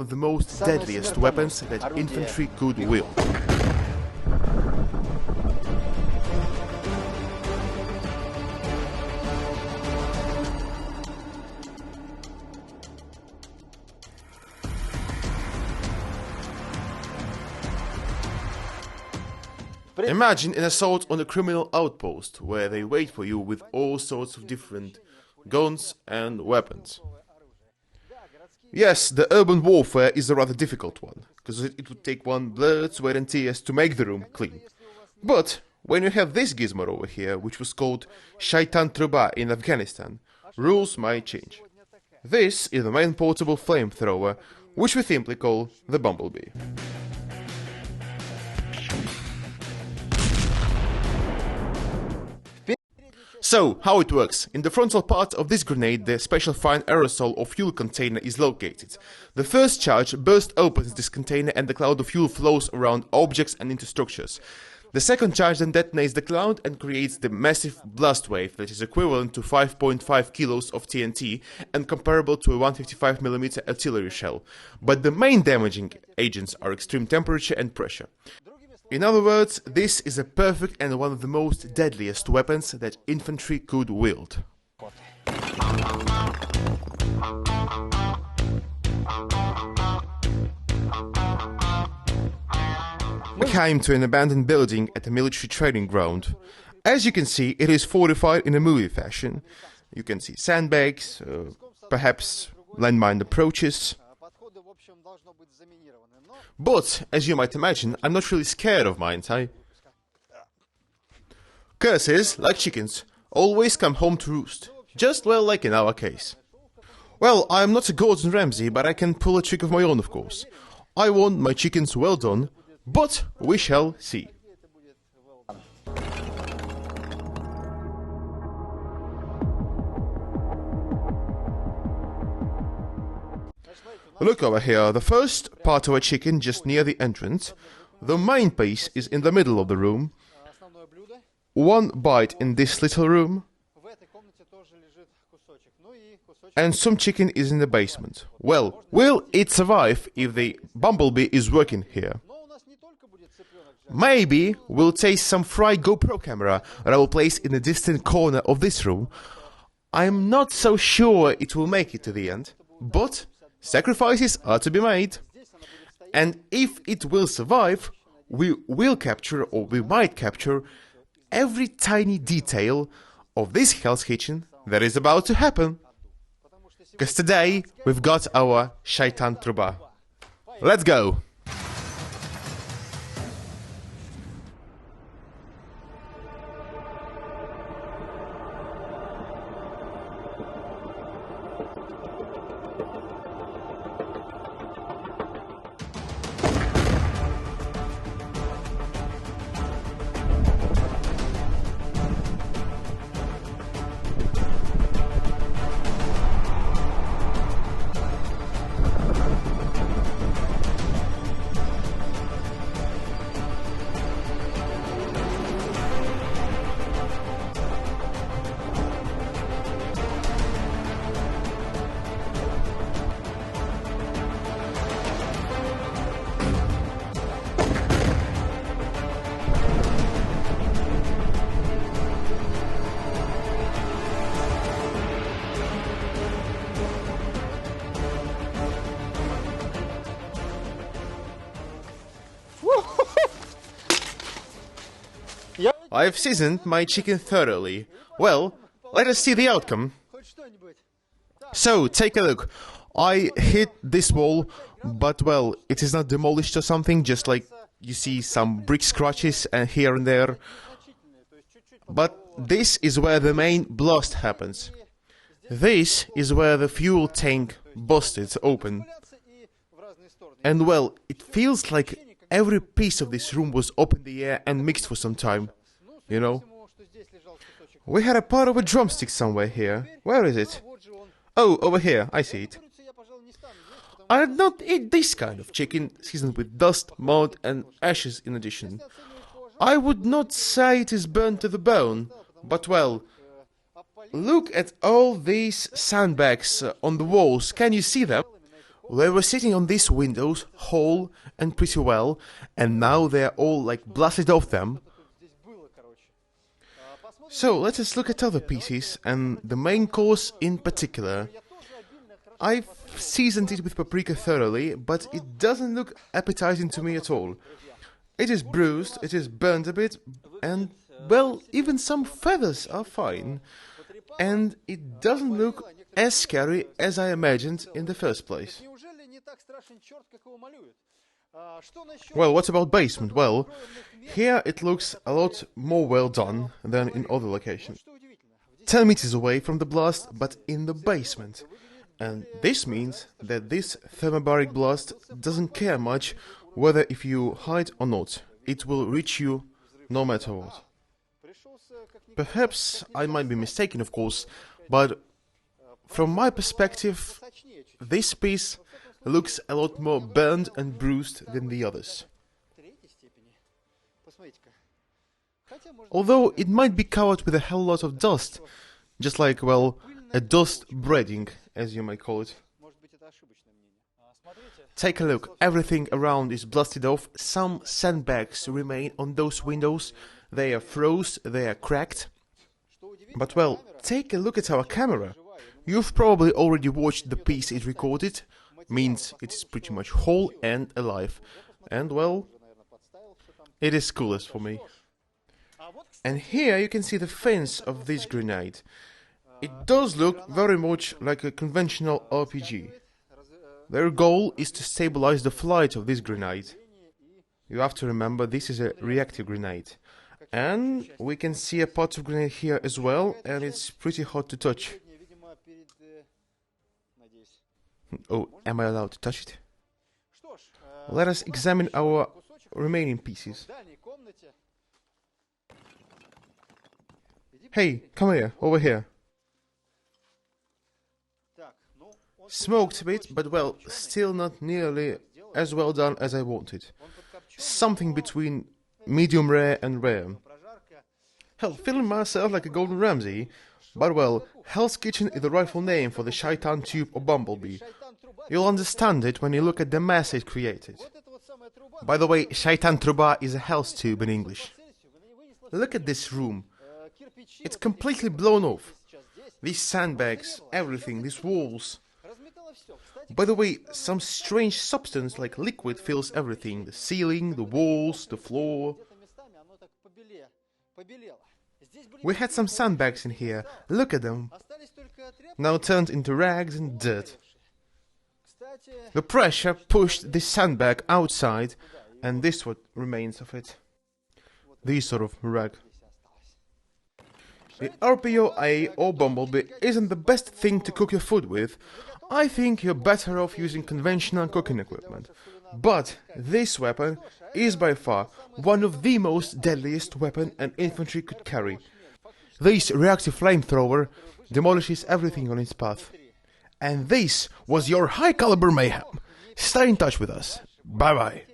of the most deadliest weapons that infantry could wield. Imagine an assault on a criminal outpost, where they wait for you with all sorts of different guns and weapons. Yes, the urban warfare is a rather difficult one, because it would take one blood, sweat and tears to make the room clean. But when you have this gizmo over here, which was called Shaitan Truba in Afghanistan, rules might change. This is the main portable flamethrower, which we simply call the Bumblebee. So, how it works. In the frontal part of this grenade, the special fine aerosol or fuel container is located. The first charge bursts open this container and the cloud of fuel flows around objects and into structures. The second charge then detonates the cloud and creates the massive blast wave that is equivalent to 5.5 kilos of TNT and comparable to a 155mm artillery shell. But the main damaging agents are extreme temperature and pressure. In other words, this is a perfect and one of the most deadliest weapons that infantry could wield. We came to an abandoned building at a military training ground. As you can see, it is fortified in a movie fashion. You can see sandbags, perhaps landmine approaches. But, as you might imagine, I'm not really scared of mines, Curses, like chickens, always come home to roost. Just, well, like in our case. Well, I'm not a Gordon Ramsay, but I can pull a trick of my own, of course. I want my chickens well done, but we shall see. Look over here, the first part of a chicken just near the entrance. The main piece is in the middle of the room. One bite in this little room. And some chicken is in the basement. Well, will it survive if the Bumblebee is working here? Maybe we'll taste some fried GoPro camera that I will place in a distant corner of this room. I'm not so sure it will make it to the end, but sacrifices are to be made, and if it will survive, we will capture, or we might capture, every tiny detail of this Hell's Kitchen that is about to happen. Because today, we've got our Shaitan Truba. Let's go! I've seasoned my chicken thoroughly. Well, let us see the outcome. So, take a look. I hit this wall, but well, it is not demolished or something, just like you see some brick scratches here and there. But this is where the main blast happens. This is where the fuel tank busted open. And well, it feels like every piece of this room was up in the air and mixed for some time. You know? We had a part of a drumstick somewhere here. Where is it? Oh, over here. I see it. I did not eat this kind of chicken, seasoned with dust, mud and ashes in addition. I would not say it is burnt to the bone, but well, look at all these sandbags on the walls. Can you see them? They were sitting on these windows whole and pretty well, and now they're all like blasted off them. So let us look at other pieces, and the main course in particular. I've seasoned it with paprika thoroughly, but it doesn't look appetizing to me at all. It is bruised, it is burnt a bit, and, well, even some feathers are fine. And it doesn't look as scary as I imagined in the first place. Well, what about basement? Well, here it looks a lot more well done than in other locations. 10 meters away from the blast, but in the basement. And this means that this thermobaric blast doesn't care much whether if you hide or not. It will reach you no matter what. Perhaps I might be mistaken, of course, but from my perspective, this piece looks a lot more burned and bruised than the others. Although it might be covered with a hell lot of dust, just like, well, a dust breading, as you might call it. Take a look, everything around is blasted off, some sandbags remain on those windows, they are froze, they are cracked. But well, take a look at our camera. You've probably already watched the piece it recorded, means it is pretty much whole and alive. And well, it is coolest for me. And here you can see the fence of this grenade. It does look very much like a conventional RPG. Their goal is to stabilize the flight of this grenade. You have to remember this is a reactive grenade. And we can see a pot of grenade here as well, and it's pretty hot to touch. Oh, am I allowed to touch it? Let us examine our remaining pieces. Hey, come here, over here. Smoked a bit, but well, still not nearly as well done as I wanted. Something between medium rare and rare. Hell, feeling myself like a Golden Ramsay, but well, Hell's Kitchen is the rightful name for the Shaitan tube or Bumblebee. You'll understand it when you look at the mess it created. By the way, Shaitan Truba is a hell's tube in English. Look at this room. It's completely blown off. These sandbags, everything, these walls. By the way, some strange substance like liquid fills everything. The ceiling, the walls, the floor. We had some sandbags in here. Look at them. Now turned into rags and dirt. The pressure pushed this sandbag outside, and this what remains of it. This sort of rag. The RPO-A or Bumblebee isn't the best thing to cook your food with. I think you're better off using conventional cooking equipment. But this weapon is by far one of the most deadliest weapon an infantry could carry. This reactive flamethrower demolishes everything on its path. And this was your high caliber mayhem. Stay in touch with us. Bye bye.